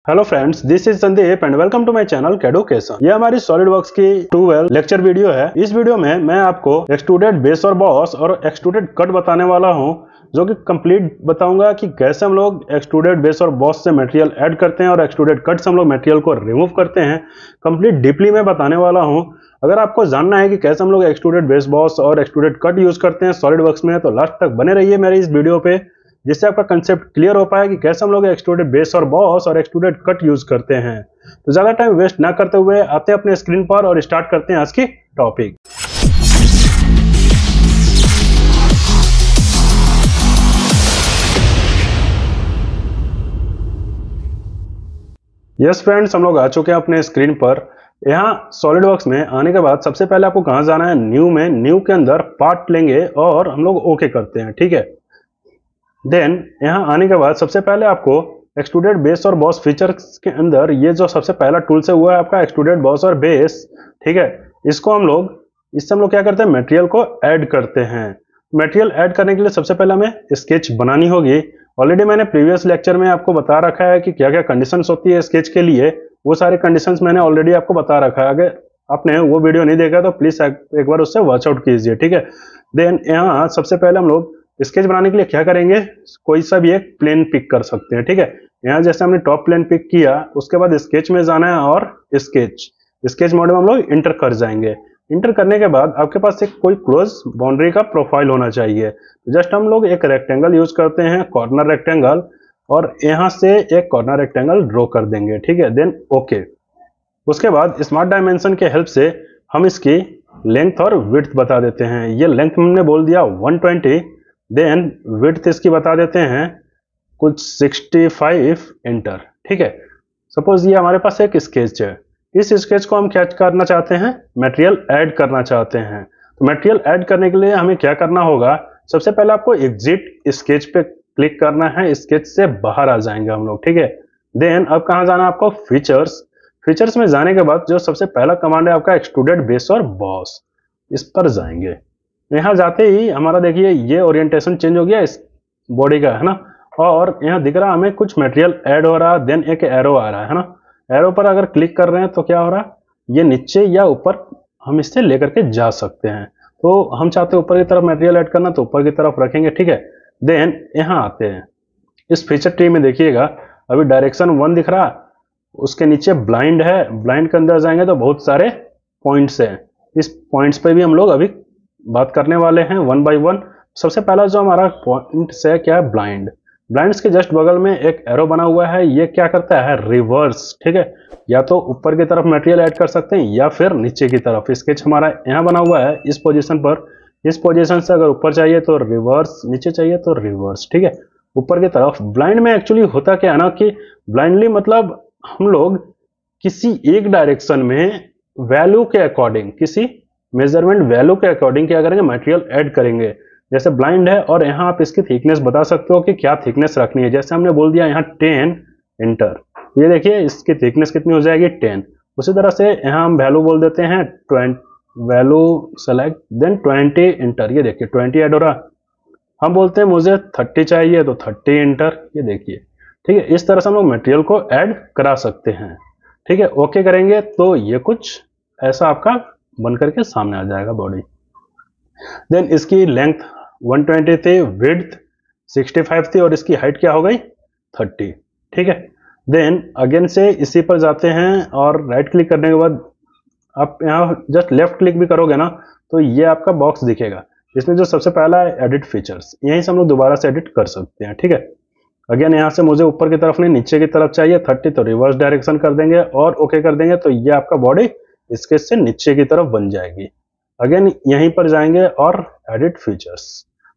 Hello friends, this is Sandeep and welcome to my channel Caducation. ये हमारी SolidWorks की 12 lecture video है। इस वीडियो में मैं आपको एक्सट्रूडेड बेस और बॉस और एक्सट्रूडेड कट बताने वाला हूं, जो कि कंप्लीट बताऊंगा कि कैसे हम लोग एक्सट्रूडेड बेस और बॉस से मटेरियल ऐड करते हैं और एक्सट्रूडेड कट से हम लोग मटेरियल को रिमूव करते हैं। कंप्लीट डीपली में बताने वाला हूं। अगर आपको जानना है कि कैसे हम लोग एक्सट्रूडेड बेस बॉस और एक्सट्रूडेड कट यूज करते हैं सॉलिडवर्क्स में, तो लास्ट तक बने रहिए मेरे इस वीडियो पे, जिससे आपका कंसेप्ट क्लियर हो पाए कि कैसे हम लोग एक्सट्रूडेड बेस और बॉस और एक्सट्रूडेड कट यूज करते हैं। तो ज्यादा टाइम वेस्ट ना करते हुए आते हैं अपने स्क्रीन पर और स्टार्ट करते हैं आज की टॉपिक। यस फ्रेंड्स, हम लोग आ चुके हैं अपने स्क्रीन पर। यहाँ सॉलिडवर्क्स में आने के बाद सबसे पहले आपको कहाँ जाना है, न्यू में। न्यू के अंदर पार्ट लेंगे और हम लोग ओके करते हैं, ठीक है। देन यहाँ आने के बाद सबसे पहले आपको एक्सट्रूडेड बेस और बॉस फीचर्स के अंदर ये जो सबसे पहला टूल से हुआ है आपका एक्सट्रूडेड बॉस और बेस, ठीक है। इससे हम लोग क्या करते हैं, मटेरियल को ऐड करते हैं। मटेरियल ऐड करने के लिए सबसे पहले हमें स्केच बनानी होगी। ऑलरेडी मैंने प्रीवियस लेक्चर में आपको बता रखा है कि क्या क्या कंडीशंस होती है स्केच के लिए। वो सारे कंडीशंस मैंने ऑलरेडी आपको बता रखा है। अगर आपने वो वीडियो नहीं देखा तो प्लीज एक बार उससे वॉच आउट कीजिए, ठीक है। देन यहाँ सबसे पहले हम लोग स्केच बनाने के लिए क्या करेंगे, कोई सा भी एक प्लेन पिक कर सकते हैं, ठीक है। यहाँ जैसे हमने टॉप प्लेन पिक किया, उसके बाद स्केच में जाना है और स्केच मोड में हम लोग इंटर कर जाएंगे। इंटर करने के बाद आपके पास एक कोई क्लोज बाउंड्री का प्रोफाइल होना चाहिए। जस्ट हम लोग एक रेक्टेंगल यूज करते हैं, कॉर्नर रेक्टेंगल, और यहाँ से एक कॉर्नर रेक्टेंगल ड्रॉ कर देंगे, ठीक है। Then okay. उसके बाद स्मार्ट डायमेंशन के हेल्प से हम इसकी लेंथ और विड्थ बता देते हैं। ये लेंथ हमने बोल दिया 120, देन विड्थ इसकी बता देते हैं कुछ 65, एंटर, ठीक है। सपोज ये हमारे पास एक स्केच है। इस स्केच को हम क्या करना चाहते हैं, मटेरियल ऐड करना चाहते हैं। तो मटेरियल ऐड करने के लिए हमें क्या करना होगा, सबसे पहले आपको एग्जिट स्केच पे क्लिक करना है। स्केच से बाहर आ जाएंगे हम लोग, ठीक है। देन अब कहाँ जाना है आपको, फीचर्स में जाने के बाद जो सबसे पहला कमांड है आपका एक्सट्रूडेड बेस और बॉस, इस पर जाएंगे। यहाँ जाते ही हमारा देखिए ये ओरिएंटेशन चेंज हो गया इस बॉडी का, है ना। और यहाँ दिख रहा हमें कुछ मटेरियल ऐड हो रहा है। देन एक एरो आ रहा है ना। एरो पर अगर क्लिक कर रहे हैं तो क्या हो रहा है, ये नीचे या ऊपर हम इससे लेकर के जा सकते हैं। तो हम चाहते हैं ऊपर की तरफ मटेरियल ऐड करना, तो ऊपर की तरफ रखेंगे, ठीक है। देन यहाँ आते हैं इस फीचर ट्री में, देखिएगा अभी डायरेक्शन 1 दिख रहा, उसके नीचे ब्लाइंड है। ब्लाइंड के अंदर जाएंगे तो बहुत सारे पॉइंट्स हैं। इस पॉइंट्स पे भी हम लोग अभी बात करने वाले हैं वन बाय वन। सबसे पहला जो हमारा पॉइंट है क्या है, ब्लाइंड्स के जस्ट बगल में एक एरो बना हुआ है। ये क्या करता है, रिवर्स, ठीक है। या तो ऊपर की तरफ मटेरियल ऐड कर सकते हैं या फिर नीचे की तरफ। स्केच हमारा यहाँ बना हुआ है इस पोजीशन पर। इस पोजीशन से अगर ऊपर चाहिए तो रिवर्स, नीचे चाहिए तो रिवर्स, ठीक है। ऊपर की तरफ ब्लाइंड में एक्चुअली होता क्या है ना, कि ब्लाइंडली मतलब हम लोग किसी एक डायरेक्शन में वैल्यू के अकॉर्डिंग, किसी मेजरमेंट वैल्यू के अकॉर्डिंग क्या करेंगे, मटेरियल ऐड करेंगे। जैसे ब्लाइंड है और यहाँ आप इसकी थिकनेस बता सकते हो कि क्या थिकनेस रखनी है। जैसे हमने बोल दिया यहाँ 10, एंटर। ये देखिए इसकी थिकनेस कितनी हो जाएगी, 10। उसी तरह से यहाँ हम वैल्यू बोल देते हैं 20, वैल्यू सेलेक्ट, देन 20, एंटर। ये देखिए 20 ऐड हो रहा। हम बोलते हैं मुझे 30 चाहिए तो 30, एंटर। ये देखिए, ठीक है। इस तरह से हम लोग मटेरियल को ऐड करा सकते हैं, ठीक है। ओके करेंगे तो ये कुछ ऐसा आपका बन करके सामने आ जाएगा बॉडी। देन इसकी लेंथ 120 थी, विड्थ 65 थी, और इसकी हाइट क्या हो गई, 30, ठीक है। देन अगेन से इसी पर जाते हैं और राइट क्लिक करने के बाद आप यहाँ जस्ट लेफ्ट क्लिक भी करोगे ना तो ये आपका बॉक्स दिखेगा। इसमें जो सबसे पहला है एडिट फीचर्स, यहीं से हम लोग दोबारा से एडिट कर सकते हैं, ठीक है। अगेन यहाँ से मुझे ऊपर की तरफ नहीं नीचे की तरफ चाहिए 30, तो रिवर्स डायरेक्शन कर देंगे और ओके कर देंगे, तो ये आपका बॉडी स्केच से नीचे की तरफ बन जाएगी। अगेन यहीं पर जाएंगे और एडिट फीचर्स,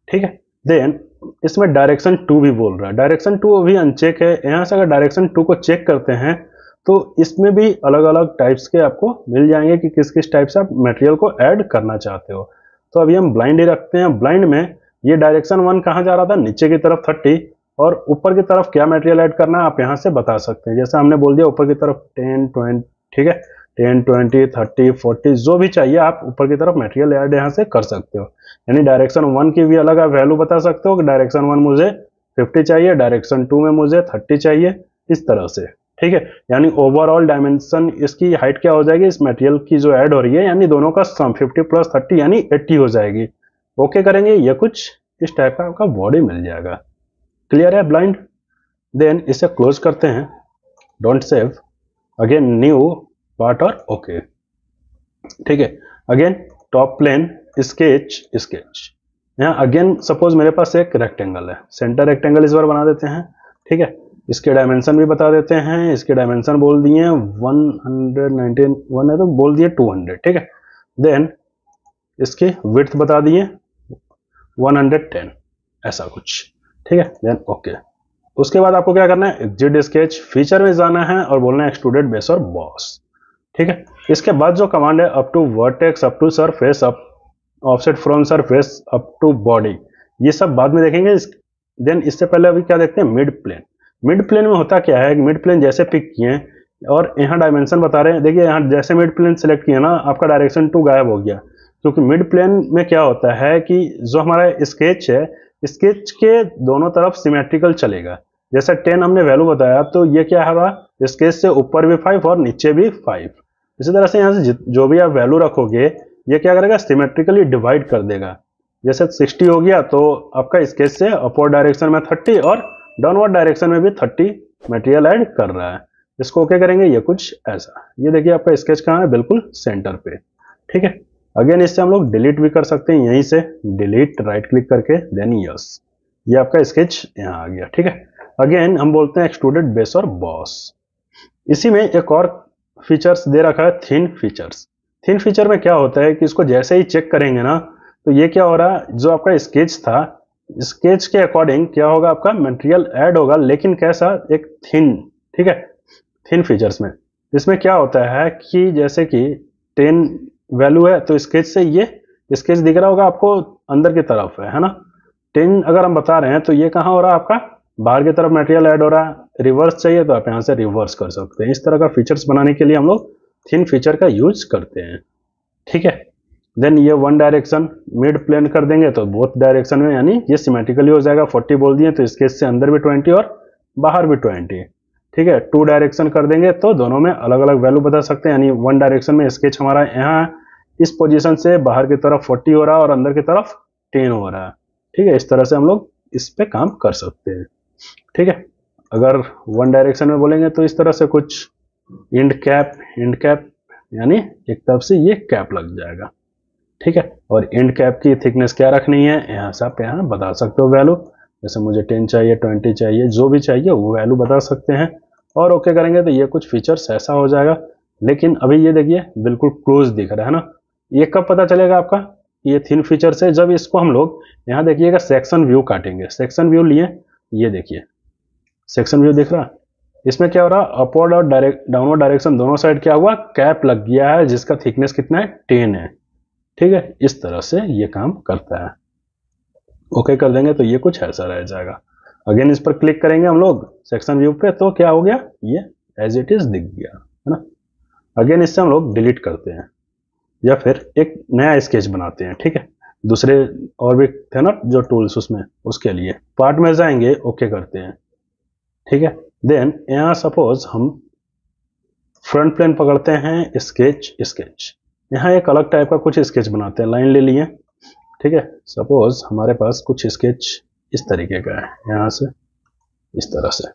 ठीक है। देन इसमें डायरेक्शन 2 भी बोल रहा है। डायरेक्शन 2 अभी अनचेक है। यहाँ से अगर डायरेक्शन 2 को चेक करते हैं तो इसमें भी अलग अलग टाइप्स के आपको मिल जाएंगे कि किस किस टाइप से आप मटेरियल को ऐड करना चाहते हो। तो अभी हम ब्लाइंड ही रखते हैं। ब्लाइंड में ये डायरेक्शन 1 कहाँ जा रहा था, नीचे की तरफ 30, और ऊपर की तरफ क्या मटेरियल ऐड करना है आप यहाँ से बता सकते हैं। जैसे हमने बोल दिया ऊपर की तरफ 10, 20, ठीक है। 10, 20, 30, 40 जो भी चाहिए आप ऊपर की तरफ मटेरियल ऐड यहाँ से कर सकते हो। यानी डायरेक्शन 1 की भी अलग आप वैल्यू बता सकते हो कि डायरेक्शन 1 मुझे 50 चाहिए, डायरेक्शन 2 में मुझे 30 चाहिए, इस तरह से, ठीक है, यानी ओवरऑल डायमेंशन इसकी हाइट क्या हो जाएगी इस मटेरियल की जो ऐड हो रही है, यानी दोनों का सम 50 प्लस 30 यानी 80 हो जाएगी। ओके करेंगे, ये कुछ इस टाइप का आपका बॉडी मिल जाएगा। क्लियर है ब्लाइंड? देन इसे क्लोज करते हैं, don't save, again new part और ओके। ठीक है, again top plane sketch sketch. यहाँ अगेन सपोज मेरे पास एक रेक्टेंगल है, सेंटर रेक्टेंगल इस बार बना देते हैं। ठीक है, इसके डायमेंशन भी बता देते हैं, इसके डायमेंशन बोल दिए 119 1 है तो बोल दिए 200। ठीक है, देन इसकी विड्थ बता दिए 110 ऐसा कुछ। ठीक है, देन ओके। उसके बाद आपको क्या करना है, एग्जिट स्केच फीचर में जाना है और बोलना है एक्सट्रूडेड बेस और बॉस। ठीक है, इसके बाद जो कमांड है up to vertex, up to surface, up offset from surface, up to body, ये सब बाद में देखेंगे। देन इससे पहले अभी क्या देखते हैं, मिड प्लेन। मिड प्लेन में होता क्या है, मिड प्लेन जैसे पिक किए और यहाँ डायमेंशन बता रहे हैं, देखिए यहाँ जैसे मिड प्लेन सेलेक्ट किया ना, आपका डायरेक्शन 2 गायब हो गया, क्योंकि मिड प्लेन में क्या होता है कि जो हमारा स्केच है, स्केच के दोनों तरफ सिमेट्रिकल चलेगा। जैसे 10 हमने वैल्यू बताया, तो ये क्या है, स्केच से ऊपर भी 5 और नीचे भी 5। इसी तरह से यहाँ से जो भी आप वैल्यू रखोगे, ये क्या करेगा, सिमेट्रिकली डिवाइड कर देगा। जैसे 60 हो गया तो आपका स्केच से अपवर्ड डायरेक्शन में 30 और डाउनवर्ड डायरेक्शन में भी 30 मटेरियल ऐड कर रहा है। इसको ओके करेंगे, ये कुछ ऐसा। ये देखिए आपका स्केच कहाँ है, बिल्कुल सेंटर पे। ठीक है, अगेन इससे हम लोग डिलीट भी कर सकते हैं, यहीं से डिलीट राइट क्लिक करके, देन यस, ये आपका स्केच यहाँ आ गया। ठीक है, अगेन हम बोलते हैं एक्सट्रूडेड बेस और बॉस। इसी में एक और फीचर्स दे रखा है, थिन फीचर्स। थिन फीचर में क्या होता है कि इसको जैसे ही चेक करेंगे ना, तो ये क्या हो रहा है, जो आपका स्केच था, स्केच के अकॉर्डिंग क्या होगा, आपका मटेरियल ऐड होगा, लेकिन कैसा, एक थिन। ठीक है, थिन फीचर्स में इसमें क्या होता है कि जैसे कि 10 वैल्यू है, तो स्केच से ये स्केच दिख रहा होगा आपको अंदर की तरफ है ना। 10 अगर हम बता रहे हैं, तो ये कहाँ हो रहा है, आपका बाहर की तरफ मटेरियल ऐड हो रहा है। रिवर्स चाहिए तो आप यहाँ से रिवर्स कर सकते हैं। इस तरह का फीचर्स बनाने के लिए हम लोग थिन फीचर का यूज करते हैं। ठीक है, देन ये 1 डायरेक्शन मिड प्लेन कर देंगे तो बोथ डायरेक्शन में, यानी ये सिमेट्रिकली हो जाएगा। 40 बोल दिए तो स्केच से अंदर भी 20 और बाहर भी 20। ठीक है, 2 डायरेक्शन कर देंगे तो दोनों में अलग अलग वैल्यू बता सकते हैं, यानी 1 डायरेक्शन में स्केच हमारा यहाँ इस पोजीशन से बाहर की तरफ 40 हो रहा है और अंदर की तरफ 10 हो रहा है। ठीक है, इस तरह से हम लोग इस पे काम कर सकते हैं। ठीक है, अगर 1 डायरेक्शन में बोलेंगे तो इस तरह से कुछ इंड कैप, यानी एक तरफ से ये कैप लग जाएगा। ठीक है, और इंड कैप की थिकनेस क्या रखनी है, यहाँ से आप यहाँ बता सकते हो वैल्यू। जैसे मुझे 10 चाहिए, 20 चाहिए, जो भी चाहिए वो वैल्यू बता सकते हैं और ओके करेंगे तो ये कुछ फीचर्स ऐसा हो जाएगा। लेकिन अभी ये देखिए बिल्कुल क्लोज दिख रहा है ना, ये कब पता चलेगा आपका, ये थिन फीचर से जब इसको हम लोग यहाँ देखिएगा सेक्शन व्यू काटेंगे। सेक्शन व्यू लिए, ये देखिए सेक्शन व्यू दिख रहा, इसमें क्या हो रहा, अपवर्ड और डाउनवर्ड डायरेक्शन दोनों साइड क्या हुआ, कैप लग गया है, जिसका थिकनेस कितना है, 10 है। ठीक है, इस तरह से ये काम करता है। ओके कर देंगे तो ये कुछ ऐसा रह जाएगा। अगेन इस पर क्लिक करेंगे हम लोग सेक्शन व्यू पे, तो क्या हो गया, ये एज इट इज दिख गया है ना। अगेन इससे हम लोग डिलीट करते हैं या फिर एक नया स्केच बनाते हैं। ठीक है, दूसरे और भी थे ना जो टूल्स, उसमें उसके लिए पार्ट में जाएंगे, ओके करते हैं। ठीक है, देन यहाँ सपोज हम फ्रंट प्लेन पकड़ते हैं, स्केच, यहाँ एक अलग टाइप का कुछ स्केच बनाते हैं, लाइन ले लिए। ठीक है, सपोज हमारे पास कुछ स्केच इस तरीके का है, यहाँ से इस तरह से,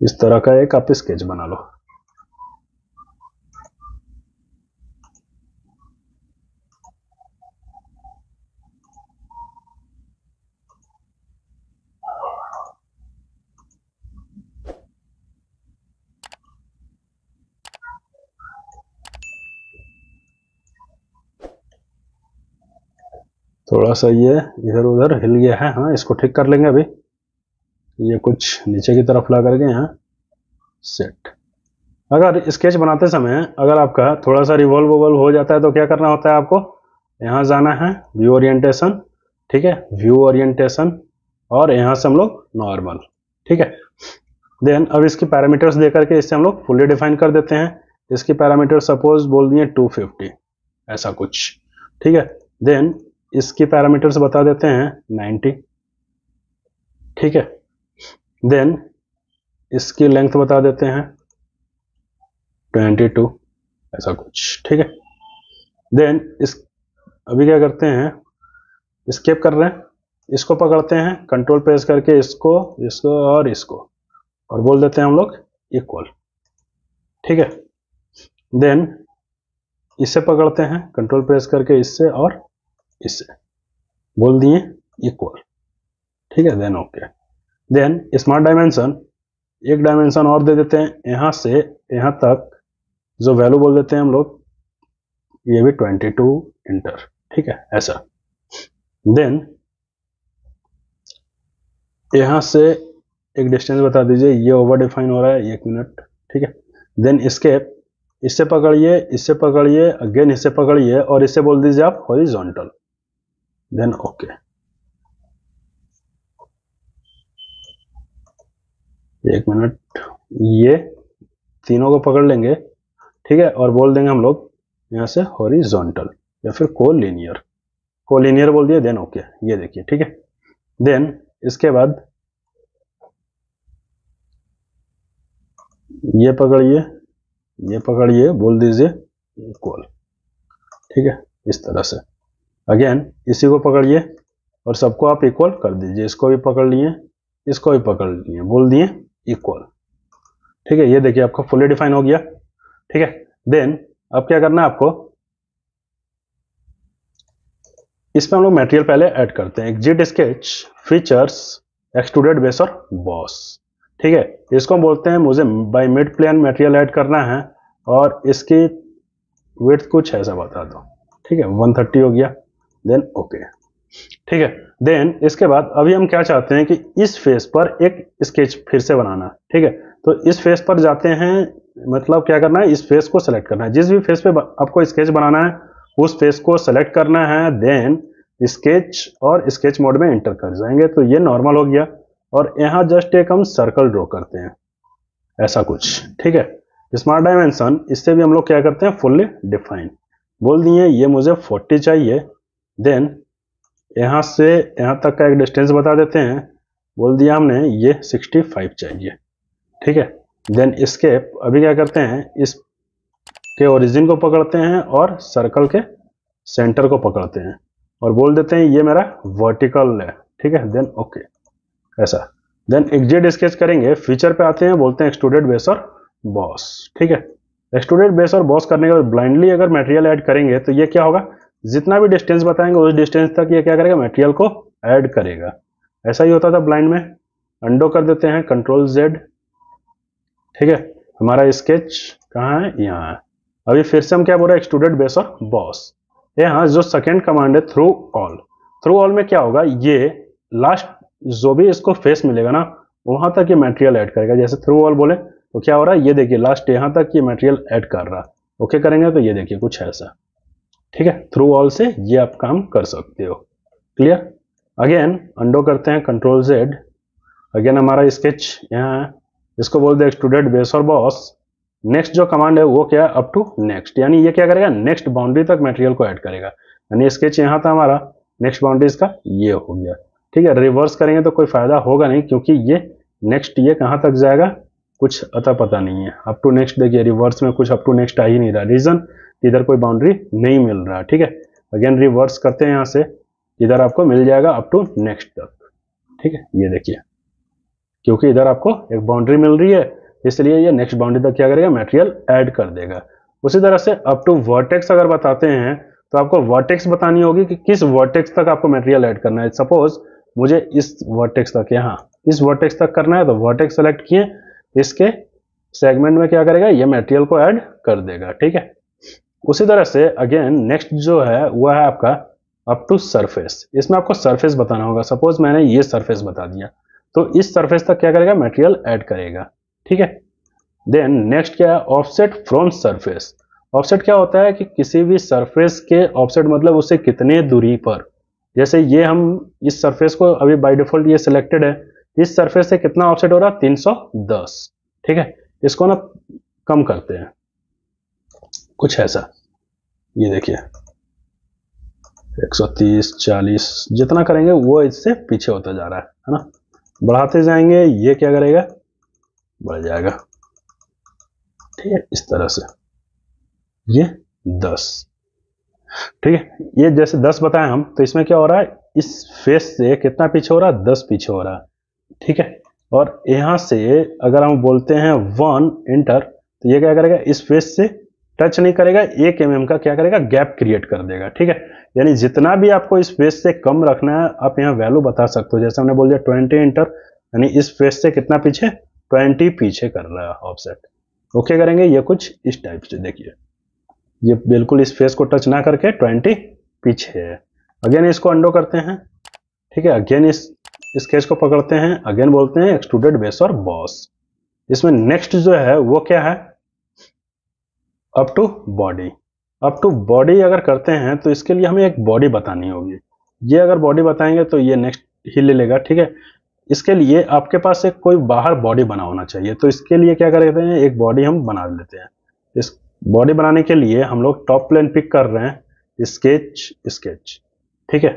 इस तरह का एक आप स्केच बना लो। थोड़ा सा ये इधर उधर हिल गया है, हाँ इसको ठीक कर लेंगे अभी। ये कुछ नीचे की तरफ ला करके यहाँ सेट। अगर स्केच बनाते समय अगर आपका थोड़ा सा रिवॉल्व हो जाता है तो क्या करना होता है, आपको यहाँ जाना है व्यू ओरिएंटेशन। ठीक है, व्यू ओरिएंटेशन और यहाँ से हम लोग नॉर्मल। ठीक है, देन अब इसकी पैरामीटर्स दे करके इससे हम लोग फुल्ली डिफाइन कर देते हैं। इसकी पैरामीटर सपोज बोल दिए 250 ऐसा कुछ। ठीक है, देन इसकी पैरामीटर्स बता देते हैं 90। ठीक है, देन इसकी लेंथ बता देते हैं 22, ऐसा कुछ, ठीक है। देन इस अभी क्या करते हैं, स्केप कर रहे हैं, इसको पकड़ते हैं कंट्रोल प्रेस करके, इसको इसको और इसको, और बोल देते हैं हम लोग इक्वल, ठीक है। देन इसे पकड़ते हैं कंट्रोल प्रेस करके, इससे और इससे, बोल दिए इक्वल, ठीक है। Then okay. Then smart dimension, एक डायमेंशन और दे देते हैं, यहां से यहां तक जो वैल्यू बोल देते हैं हम लोग, ये भी 22 इंटर, ठीक है, ऐसा। देन यहां से एक डिस्टेंस बता दीजिए, ये ओवर डिफाइन हो रहा है, 1 मिनट, ठीक है। देन स्केप, इससे पकड़िए, इससे पकड़िए, अगेन इससे पकड़िए, और इससे बोल दीजिए आप हॉरिजॉन्टल। Then okay. एक मिनट, ये तीनों को पकड़ लेंगे, ठीक है, और बोल देंगे हम लोग यहां से हॉरिजॉन्टल या फिर कोलिनियर, कोलिनियर बोल दिया। देन ओके, ये देखिए, ठीक है। देन इसके बाद ये पकड़िए, ये पकड़िए, बोल दीजिए इक्वल, ठीक है, इस तरह से। अगेन इसी को पकड़िए और सबको आप इक्वल कर दीजिए, इसको भी पकड़ लिए, इसको भी पकड़ लिए, बोल दिए इक्वल, ठीक है। ये देखिए आपका फुली डिफाइन हो गया, ठीक है। देन अब क्या करना है आपको, इसमें हम लोग मटेरियल पहले ऐड करते हैं। Exit sketch, features, extruded base और बॉस, ठीक है। इसको बोलते हैं मुझे by mid plane material add करना है, और इसकी विड्थ कुछ ऐसा बता दो, ठीक है, 130 हो गया। देन ओके, ठीक है। देन इसके बाद अभी हम क्या चाहते हैं कि इस फेस पर एक स्केच फिर से बनाना, ठीक है। तो इस फेस पर जाते हैं, मतलब क्या करना है, इस फेस को सेलेक्ट करना है, जिस भी फेस पे आपको स्केच बनाना है उस फेस को सेलेक्ट करना है। देन स्केच और स्केच मोड में एंटर कर जाएंगे, तो ये नॉर्मल हो गया, और यहाँ जस्ट एक हम सर्कल ड्रॉ करते हैं, ऐसा कुछ, ठीक है। स्मार्ट डायमेंशन, इससे भी हम लोग क्या करते हैं, फुल्ली डिफाइन, बोल दिए ये मुझे 40 चाहिए। देन यहां से यहां तक का एक डिस्टेंस बता देते हैं, बोल दिया हमने ये 65 चाहिए, ठीक है। देन स्केप, अभी क्या करते हैं, इसके ओरिजिन को पकड़ते हैं और सर्कल के सेंटर को पकड़ते हैं, और बोल देते हैं ये मेरा वर्टिकल है, ठीक है। देन ओके, ऐसा। देन एग्जिट स्केच करेंगे, फीचर पे आते हैं, बोलते हैं एक्सट्रूडेड बेस और बॉस, ठीक है। एक्सट्रूडेड बेस और बॉस करने के बाद ब्लाइंडली अगर मटेरियल ऐड करेंगे तो ये क्या होगा, जितना भी डिस्टेंस बताएंगे उस डिस्टेंस तक ये क्या करेगा, मटेरियल को ऐड करेगा। ऐसा ही होता था ब्लाइंड में। अंडो कर देते हैं, कंट्रोल जेड, ठीक है। हमारा स्केच कहाँ है, यहाँ है। अभी फिर से हम क्या बोल रहे हैं, एक्सट्रूडेड बेस और बॉस। यहाँ जो सेकेंड कमांड है थ्रू ऑल, थ्रू ऑल में क्या होगा, ये लास्ट जो भी इसको फेस मिलेगा ना वहां तक ये मटेरियल ऐड करेगा। जैसे थ्रू ऑल बोले तो क्या हो रहा है, ये देखिए लास्ट यहाँ तक ये मटेरियल ऐड कर रहा है। ओके करेंगे तो ये देखिए कुछ ऐसा, ठीक है। थ्रू ऑल से ये आप काम कर सकते हो, क्लियर। अगेन अंडो करते हैं, कंट्रोल जेड। अगेन हमारा स्केच यहाँ है, इसको बोल दे एक्सट्रूडेड बेस और बॉस। नेक्स्ट जो कमांड है वो क्या है, अप टू नेक्स्ट, यानी ये क्या करेगा, नेक्स्ट बाउंड्री तक मटेरियल को ऐड करेगा। यानी स्केच यहाँ था हमारा, नेक्स्ट बाउंड्री इसका ये हो गया, ठीक है। रिवर्स करेंगे तो कोई फायदा होगा नहीं, क्योंकि ये नेक्स्ट ये कहाँ तक जाएगा कुछ अता पता नहीं है। अप टू नेक्स्ट देखिए रिवर्स में कुछ अप टू नेक्स्ट आ ही नहीं रहा, रीजन इधर कोई बाउंड्री नहीं मिल रहा, ठीक है। अगेन रिवर्स करते हैं, यहाँ से इधर आपको मिल जाएगा अप टू नेक्स्ट तक, ठीक है। ये देखिए क्योंकि इधर आपको एक बाउंड्री मिल रही है, इसलिए ये नेक्स्ट बाउंड्री तक क्या करेगा, मटेरियल ऐड कर देगा। उसी तरह से अप टू वर्टेक्स अगर बताते हैं तो आपको वर्टेक्स बतानी होगी कि किस वर्टेक्स तक आपको मटेरियल ऐड करना है। सपोज मुझे इस वर्टेक्स तक, यहाँ इस वर्टेक्स तक करना है, तो वर्टेक्स सेलेक्ट किए, इसके सेगमेंट में क्या करेगा, ये मटेरियल को ऐड कर देगा, ठीक है। उसी तरह से अगेन नेक्स्ट जो है वह है आपका अप टू सरफेस। इसमें आपको सरफेस बताना होगा। सपोज मैंने ये सरफेस बता दिया, तो इस सरफेस तक क्या करेगा, मटेरियल ऐड करेगा, ठीक है। देन नेक्स्ट क्या है, ऑफसेट फ्रॉम सरफेस। ऑफसेट क्या होता है कि किसी भी सरफेस के ऑफसेट मतलब उससे कितने दूरी पर, जैसे ये हम इस सरफेस को अभी बाय डिफॉल्ट ये सिलेक्टेड है, इस सरफेस से कितना ऑफसेट हो रहा है, 310, ठीक है। इसको ना कम करते हैं कुछ ऐसा, ये देखिए 130, 40 जितना करेंगे वो इससे पीछे होता जा रहा है ना। बढ़ाते जाएंगे, ये क्या करेगा, बढ़ जाएगा। ठीक है, इस तरह से ये 10। ठीक है, ये जैसे 10 बताए हम, तो इसमें क्या हो रहा है, इस फेस से कितना पीछे हो रहा है, 10 पीछे हो रहा है। ठीक है, और यहां से अगर हम बोलते हैं 1 एंटर, तो ये क्या करेगा, इस फेस से टच नहीं करेगा, 1 mm का क्या करेगा, गैप क्रिएट कर देगा। ठीक है, यानी जितना भी आपको इस फेस से कम रखना है, आप यहाँ वैल्यू बता सकते हो। जैसे हमने बोल दिया 20 एंटर, यानी इस फेस से कितना पीछे, 20 पीछे कर रहा है ऑफसेट। ओके करेंगे, ये कुछ इस टाइप से, देखिए ये बिल्कुल इस फेस को टच ना करके 20 पीछे है। अगेन इसको अंडो करते हैं। ठीक है, अगेन इस स्केच को पकड़ते हैं, अगेन बोलते हैं एक्सट्रूडेड बेस और बॉस। इसमें नेक्स्ट जो है वो क्या है, up to body. Up to body अगर करते हैं तो इसके लिए हमें एक बॉडी बतानी होगी। ये अगर बॉडी बताएंगे तो ये नेक्स्ट ही ले लेगा। ठीक है, इसके लिए आपके पास एक कोई बाहर बॉडी बना होना चाहिए, तो इसके लिए क्या करते हैं, एक बॉडी हम बना लेते हैं। इस बॉडी बनाने के लिए हम लोग टॉप प्लेन पिक कर रहे हैं, स्केच स्केच। ठीक है,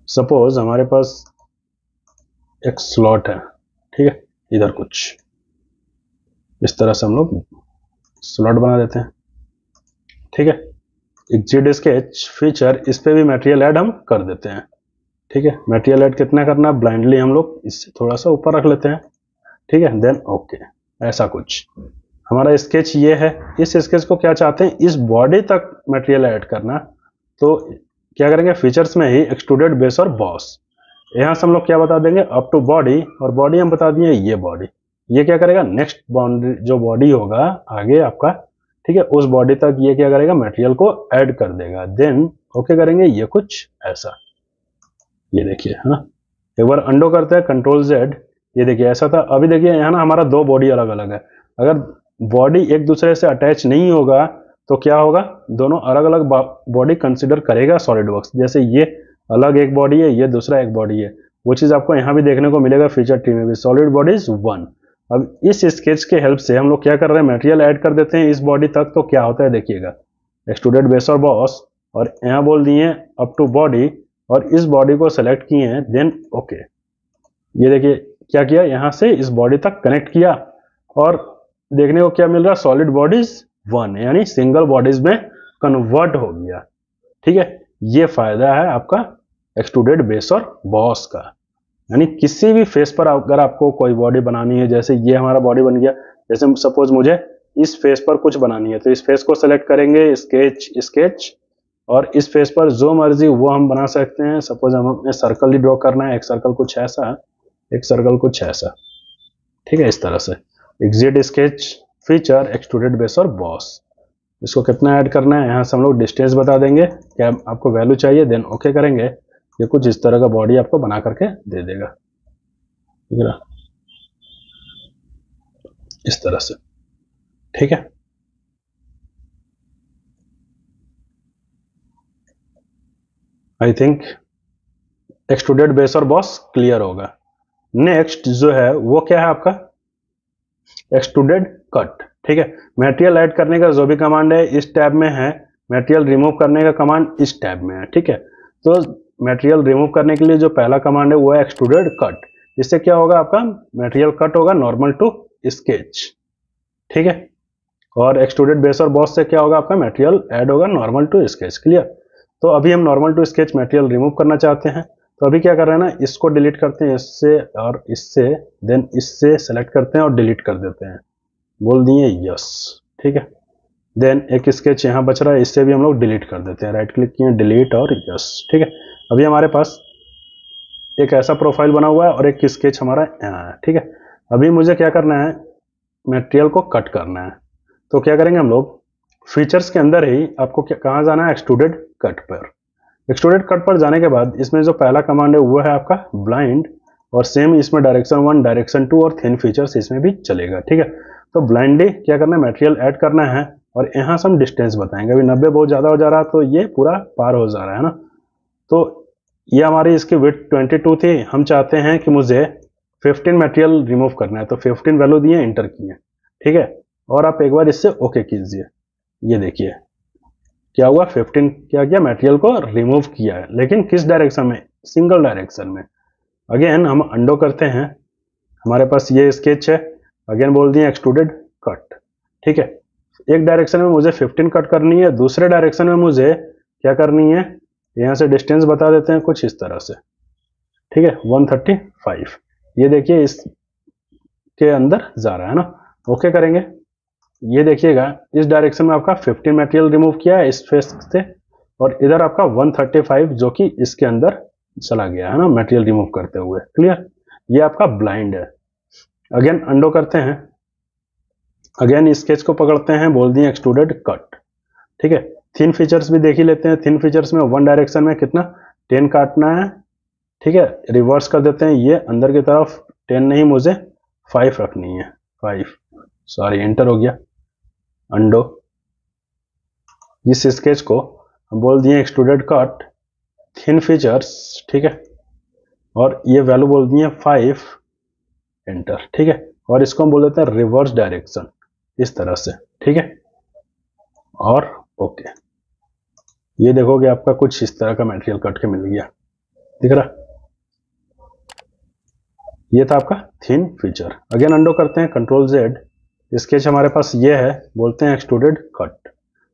सपोज हमारे पास एक स्लॉट है। ठीक है, इधर कुछ इस तरह से हम लोग स्लॉट बना देते हैं। ठीक है, एग्जिट स्केच फीचर, इस पे भी मटेरियल ऐड हम कर देते हैं। ठीक है, मटेरियल ऐड कितना करना, ब्लाइंडली हम लोग इससे थोड़ा सा ऊपर रख लेते हैं। ठीक है, देन ओके, ऐसा कुछ हमारा स्केच ये है। इस स्केच को क्या चाहते हैं, इस बॉडी तक मटेरियल ऐड करना, तो क्या करेंगे, फीचर्स में ही एक्सट्रूडेड बेस और बॉस, यहां से हम लोग क्या बता देंगे, अप टू बॉडी, और बॉडी हम बता दिए ये बॉडी। ये क्या करेगा, नेक्स्ट बाउंड्री जो बॉडी होगा आगे आपका, ठीक है, उस बॉडी तक ये क्या करेगा, मटेरियल को ऐड कर देगा। देन ओके करेंगे, ये कुछ ऐसा, ये देखिए। हाँ, एक बार अंडो करते हैं, कंट्रोल जेड, ये देखिए ऐसा था। अभी देखिए यहाँ ना हमारा दो बॉडी अलग अलग है। अगर बॉडी एक दूसरे से अटैच नहीं होगा तो क्या होगा, दोनों अलग अलग बॉडी कंसिडर करेगा सॉलिडवर्क्स। जैसे ये अलग एक बॉडी है, ये दूसरा एक बॉडी है, वो चीज आपको यहाँ भी देखने को मिलेगा फीचर ट्री में भी, सॉलिड बॉडीज 1। अब इस स्केच के हेल्प से हम लोग क्या कर रहे हैं, मटेरियल ऐड कर देते हैं इस बॉडी तक, तो क्या होता है देखिएगा, एक्सट्रूडेड बेस और बॉस, और यहाँ बोल दिए अप टू बॉडी, और इस बॉडी को सेलेक्ट किए हैं, देन ओके। ये देखिए क्या किया, यहां से इस बॉडी तक कनेक्ट किया, और देखने को क्या मिल रहा, सॉलिड बॉडीज 1, यानी सिंगल बॉडीज में कन्वर्ट हो गया। ठीक है, ये फायदा है आपका एक्सट्रूडेड बेस और बॉस का। यानी किसी भी फेस पर अगर आपको कोई बॉडी बनानी है, जैसे ये हमारा बॉडी बन गया, जैसे सपोज मुझे इस फेस पर कुछ बनानी है, तो इस फेस को सेलेक्ट करेंगे, स्केच स्केच, और इस फेस पर जो मर्जी वो हम बना सकते हैं। सपोज हमें सर्कल ही ड्रॉ करना है, एक सर्कल कुछ ऐसा, एक सर्कल कुछ ऐसा। ठीक है, इस तरह से exit sketch feature extruded base और बॉस, इसको कितना ऐड करना है, यहाँ से हम लोग डिस्टेंस बता देंगे, क्या आपको वैल्यू चाहिए, देन ओके करेंगे। ये कुछ इस तरह का बॉडी आपको बना करके दे देगा, ठीक है ना, इस तरह से। ठीक है, आई थिंक एक्सट्रूडेड बेस और बॉस क्लियर होगा। नेक्स्ट जो है वो क्या है आपका, एक्सट्रूडेड कट। ठीक है, मटेरियल ऐड करने का जो भी कमांड है इस टैब में है, मटेरियल रिमूव करने का कमांड इस टैब में है। ठीक है, तो मटेरियल रिमूव करने के लिए जो पहला कमांड है वो है एक्सट्रूडेड कट। इससे क्या होगा, आपका मटेरियल कट होगा नॉर्मल टू स्केच। ठीक है, और एक्सट्रूडेड बेस और बॉस से क्या होगा, आपका मटेरियल ऐड होगा नॉर्मल टू स्केच। क्लियर। तो अभी हम normal to sketch material remove करना चाहते हैं, तो अभी क्या कर रहे हैं ना, इसको डिलीट करते हैं, इससे और इससे, देन इससे सेलेक्ट करते हैं और डिलीट कर देते हैं, बोल दिए यस। ठीक है, देन एक स्केच यहाँ बच रहा है, इससे भी हम लोग डिलीट कर देते हैं, राइट क्लिक किए, डिलीट और यस। ठीक है, अभी हमारे पास एक ऐसा प्रोफाइल बना हुआ है और एक स्केच हमारा यहाँ है। ठीक है, अभी मुझे क्या करना है, मटेरियल को कट करना है, तो क्या करेंगे हम लोग, फीचर्स के अंदर ही आपको कहाँ जाना है, एक्सट्रूडेड कट पर। एक्सट्रूडेड कट पर जाने के बाद इसमें जो पहला कमांड है वो है आपका ब्लाइंड, और सेम इसमें डायरेक्शन 1, डायरेक्शन 2 और थिन फीचर्स इसमें भी चलेगा। ठीक है, तो ब्लाइंडली क्या करना है, मटेरियल ऐड करना है, और यहाँ से हम डिस्टेंस बताएंगे। अभी 90 बहुत ज़्यादा हो जा रहा है, तो ये पूरा पार हो जा रहा है ना, तो ये हमारी इसकी विड्थ 22 थी, हम चाहते हैं कि मुझे 15 मटेरियल रिमूव करना है, तो 15 वैल्यू दिए, इंटर किए। ठीक है, और आप एक बार इससे ओके कीजिए, ये देखिए क्या हुआ, 15 क्या किया, मटेरियल को रिमूव किया है, लेकिन किस डायरेक्शन में, सिंगल डायरेक्शन में। अगेन हम अंडो करते हैं, हमारे पास ये स्केच है, अगेन बोल दिए एक्सट्रूडेड कट। ठीक है, एक डायरेक्शन में मुझे 15 कट करनी है, दूसरे डायरेक्शन में मुझे क्या करनी है, यहाँ से डिस्टेंस बता देते हैं कुछ इस तरह से। ठीक है, 135, ये देखिए इसके अंदर जा रहा है ना। ओके करेंगे, ये देखिएगा इस डायरेक्शन में आपका 15 मटेरियल रिमूव किया है इस फेस से, और इधर आपका 135 जो कि इसके अंदर चला गया है ना मटेरियल रिमूव करते हुए। क्लियर, ये आपका ब्लाइंड है। अगेन अंडो करते हैं, अगेन स्केच को पकड़ते हैं, बोल दिए एक्सट्रूडेड कट। ठीक है, थिन फीचर्स भी देख ही लेते हैं। थिन फीचर्स में वन डायरेक्शन में कितना 10 काटना है। ठीक है, रिवर्स कर देते हैं, ये अंदर की तरफ 10 नहीं मुझे 5 रखनी है, 5, सॉरी एंटर हो गया, अंडो। इस स्केच को हम बोल दिए एक्सट्रूडेड कट, थिन फीचर्स। ठीक है, और ये वैल्यू बोल दिए 5, एंटर। ठीक है, और इसको हम बोल देते हैं रिवर्स डायरेक्शन इस तरह से। ठीक है, और ओके, ये देखोगे आपका कुछ इस तरह का मटेरियल कट के मिल गया, दिख रहा। ये था आपका थिन फीचर। अगेन अंडो करते हैं, कंट्रोल जेड, स्केच हमारे पास ये है, बोलते हैं एक्सट्रूडेड कट।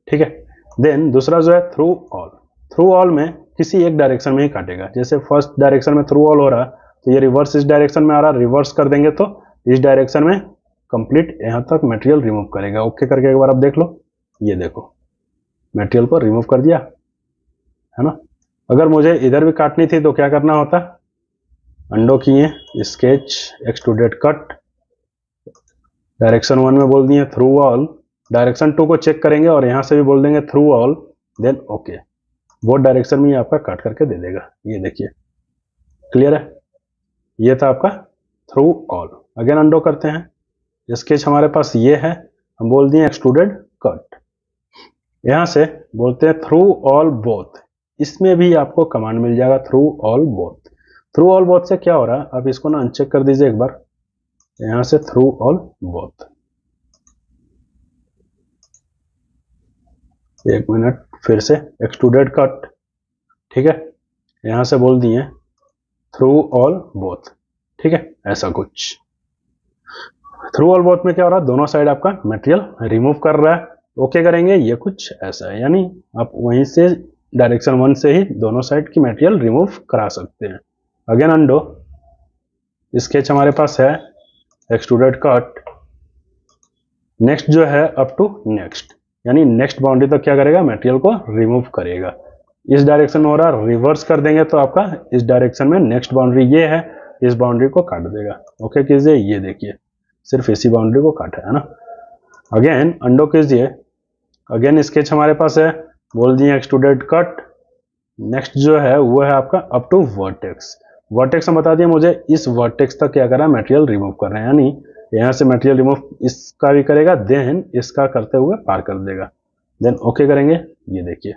ठीक है, देन दूसरा जो है थ्रू ऑल। थ्रू ऑल में किसी एक डायरेक्शन में ही काटेगा, जैसे फर्स्ट डायरेक्शन में थ्रू ऑल हो रहा है तो ये रिवर्स इस डायरेक्शन में आ रहा है, रिवर्स कर देंगे तो इस डायरेक्शन में कंप्लीट यहां तक मटेरियल रिमूव करेगा। ओके करके एक बार आप देख लो, ये देखो मटेरियल को रिमूव कर दिया है ना। अगर मुझे इधर भी काटनी थी तो क्या करना होता, अंडो किए, स्केच, एक्सट्रूडेड कट, डायरेक्शन 1 में बोल दिए थ्रू ऑल, डायरेक्शन 2 को चेक करेंगे और यहां से भी बोल देंगे through all, then okay, both direction में आपका काट करके दे देगा। ये देखिए क्लियर है, ये था आपका थ्रू ऑल। अगेन अंडो करते हैं, स्केच हमारे पास ये है, हम बोल दिए एक्सट्रूडेड कट, यहां से बोलते हैं थ्रू ऑल बोथ, इसमें भी आपको कमांड मिल जाएगा through all both. Through all both से क्या हो रहा है, आप इसको ना अनचेक कर दीजिए एक बार, यहां से थ्रू ऑल बोथ, एक मिनट, फिर से एक्सट्रूडेड कट। ठीक है, यहां से बोल दिए थ्रू ऑल बोथ। ठीक है, ऐसा कुछ थ्रू ऑल बोथ में क्या हो रहा है, दोनों साइड आपका मटेरियल रिमूव कर रहा है। ओके करेंगे, ये कुछ ऐसा है, यानी आप वहीं से डायरेक्शन 1 से ही दोनों साइड की मटेरियल रिमूव करा सकते हैं। अगेन अंडो, स्केच हमारे पास है, एक्सट्रूडेड कट, नेक्स्ट जो है अप टू नेक्स्ट, यानी नेक्स्ट बाउंड्री तक क्या करेगा, मटेरियल को रिमूव करेगा। इस डायरेक्शन में हो रहा है, रिवर्स कर देंगे तो आपका इस डायरेक्शन में नेक्स्ट बाउंड्री ये है, इस बाउंड्री को काट देगा। ओके कीजिए, ये देखिए सिर्फ इसी बाउंड्री को काटा है ना। अगेन अंडो कीजिए, अगेन स्केच हमारे पास है, बोल दिए एक्सट्रूडेड कट, नेक्स्ट जो है वो है आपका अप टू वर्टेक्स। वर्टेक्स हम बता दिए मुझे इस वर्टेक्स तक क्या कर रहा है, मटेरियल रिमूव कर रहे हैं, यानी यहां से मटेरियल रिमूव इसका भी करेगा, देन इसका करते हुए पार कर देगा, देन ओके करेंगे। ये देखिए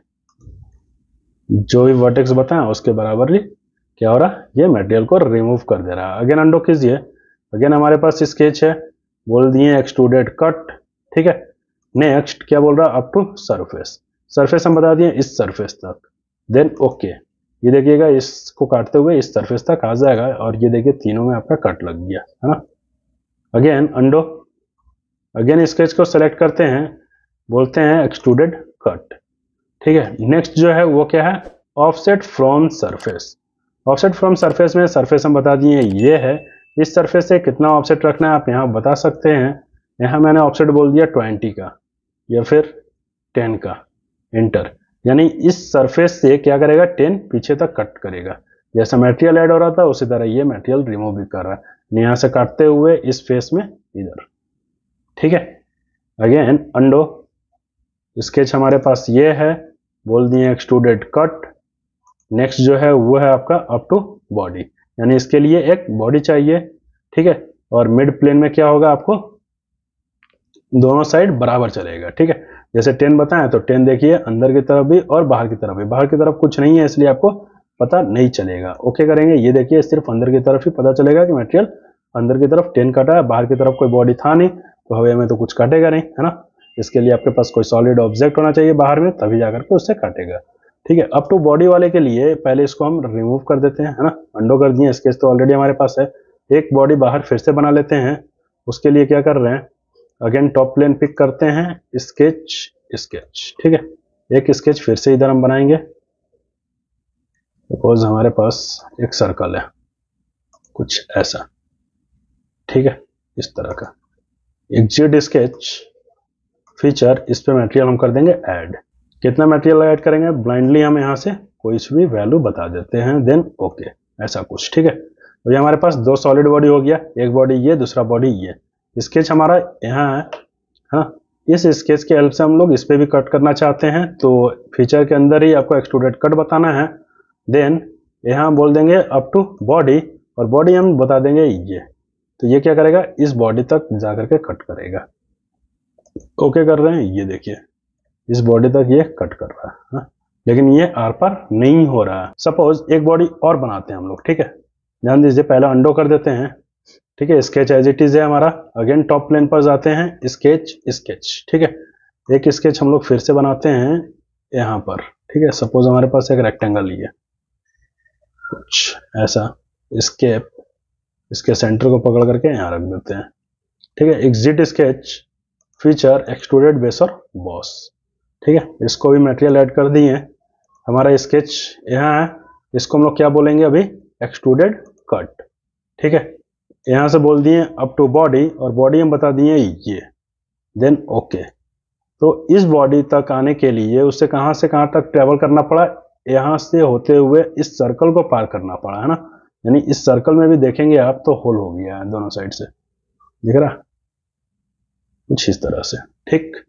जो भी वर्टेक्स बताया उसके बराबर ही क्या हो रहा है, ये मटेरियल को रिमूव कर दे रहा है। अगेन अंडो कीजिए, अगेन हमारे पास स्केच है, बोल दिए एक्सट्रूडेड कट। ठीक है, नेक्स्ट क्या बोल रहा है, अप टू सरफेस, सरफेस हम बता दिए इस सरफेस तक, देन ओके। ये देखिएगा इसको काटते हुए इस सरफेस तक आ जाएगा, और ये देखिए तीनों में आपका कट लग गया है ना। अगेन अंडो, अगेन स्केच को सेलेक्ट करते हैं, बोलते हैं एक्सट्रूडेड कट। ठीक है, नेक्स्ट जो है वो क्या है, offset from surface. Offset from surface में सरफेस हम बता दिए ये है, इस सरफेस से कितना ऑफसेट रखना है आप यहाँ बता सकते हैं। यहाँ मैंने ऑफसेट बोल दिया 20 का या फिर 10 का, एंटर। यानी इस सरफेस से क्या करेगा, 10 पीछे तक कट करेगा। जैसा मटेरियल ऐड हो रहा था उसी तरह ये मटेरियल रिमूव भी कर रहा है, यहाँ से काटते हुए इस फेस में इधर। ठीक है, अगेन अंडो, स्केच हमारे पास ये है, बोल दिए एक्सट्रूडेड कट, नेक्स्ट जो है वो है आपका अप टू बॉडी, यानी इसके लिए एक बॉडी चाहिए। ठीक है, और मिड प्लेन में क्या होगा, आपको दोनों साइड बराबर चलेगा। ठीक है, जैसे 10 बताएं तो 10 देखिए अंदर की तरफ भी और बाहर की तरफ भी, बाहर की तरफ कुछ नहीं है इसलिए आपको पता नहीं चलेगा। ओके करेंगे, ये देखिए सिर्फ अंदर की तरफ ही पता चलेगा कि मटेरियल अंदर की तरफ 10 काटा है, बाहर की तरफ कोई बॉडी था नहीं तो हवा में तो कुछ काटेगा नहीं है ना। इसके लिए आपके पास कोई सॉलिड ऑब्जेक्ट होना चाहिए बाहर में, तभी जाकर के उससे काटेगा। ठीक है। अप टू बॉडी वाले के लिए पहले इसको हम रिमूव कर देते हैं, है ना, अंडो कर दिए, स्केच तो ऑलरेडी हमारे पास है। एक बॉडी बाहर फिर से बना लेते हैं। उसके लिए क्या कर रहे हैं, अगेन टॉप प्लेन पिक करते हैं, स्केच स्केच, ठीक है। एक स्केच फिर से इधर हम बनाएंगे, सपोज हमारे पास एक सर्कल है कुछ ऐसा, ठीक है, इस तरह का एग्जिट स्केच फीचर, इस पे मटेरियल हम कर देंगे ऐड। कितना मटेरियल ऐड करेंगे, ब्लाइंडली हम यहाँ से कोई भी वैल्यू बता देते हैं, देन ओके, ऐसा कुछ, ठीक है। तो ये हमारे पास दो सॉलिड बॉडी हो गया, एक बॉडी ये, दूसरा बॉडी ये। स्केच हमारा यहाँ है, हाँ, इस स्केच के हेल्प से हम लोग इस पे भी कट करना चाहते हैं, तो फीचर के अंदर ही आपको एक्सट्रूडेड कट बताना है। देन यहाँ बोल देंगे अप टू बॉडी, और बॉडी हम बता देंगे ये। तो ये क्या करेगा, इस बॉडी तक जाकर के कट करेगा। ओके कर रहे हैं, ये देखिए इस बॉडी तक ये कट कर रहा है, हाँ? लेकिन ये आर पार नहीं हो रहा है। सपोज एक बॉडी और बनाते हैं हम लोग, ठीक है। ध्यान दीजिए, पहले अंडो कर देते हैं, ठीक है। स्केच एज इट इज है हमारा, अगेन टॉप प्लेन पर जाते हैं, स्केच स्केच, ठीक है। एक स्केच हम लोग फिर से बनाते हैं यहाँ पर, ठीक है। सपोज हमारे पास एक रेक्टेंगल लिया कुछ ऐसा, स्केप, इसके सेंटर को पकड़ करके यहाँ रख देते हैं, ठीक है। Exit sketch feature extruded base और बॉस, ठीक है। इसको भी मटेरियल ऐड कर दिए। हमारा स्केच यहाँ है, इसको हम लोग क्या बोलेंगे अभी, एक्सट्रूडेड कट, ठीक है। यहाँ से बोल दिए अप टू बॉडी, और बॉडी हम बता दिए ये, देन ओके। तो इस बॉडी तक आने के लिए उसे कहाँ से कहाँ तक ट्रेवल करना पड़ा, यहाँ से होते हुए इस सर्कल को पार करना पड़ा, है ना। यानी इस सर्कल में भी देखेंगे आप तो होल हो गया है दोनों साइड से, दिख रहा कुछ इस तरह से, ठीक।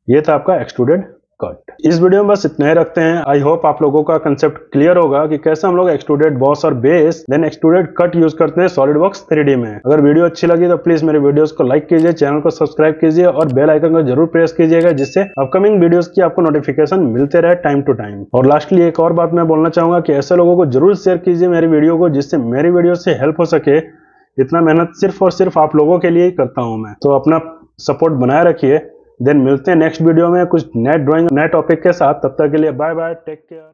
ये था आपका एक्सट्रूडेड कट। इस वीडियो में बस इतना ही रखते हैं। आई होप आप लोगों का कंसेप्ट क्लियर होगा कि कैसे हम लोग एक्सट्रूडेड बॉस और base then extruded cut use करते हैं सॉलिडवर्क्स 3D में। अगर वीडियो अच्छी लगी तो प्लीज मेरे वीडियोस को लाइक कीजिए, चैनल को सब्सक्राइब कीजिए और बेल आइकन को जरूर प्रेस कीजिएगा, जिससे अपकमिंग वीडियोस की आपको नोटिफिकेशन मिलते रहे टाइम टू टाइम। और लास्टली एक और बात मैं बोलना चाहूंगा कि ऐसे लोगों को जरूर शेयर कीजिए मेरी वीडियो को, जिससे मेरी वीडियो से हेल्प हो सके। इतना मेहनत सिर्फ और सिर्फ आप लोगों के लिए ही करता हूं मैं, तो अपना सपोर्ट बनाए रखिए। देन मिलते हैं नेक्स्ट वीडियो में कुछ नए ड्राइंग नए टॉपिक के साथ। तब तक के लिए बाय बाय, टेक केयर।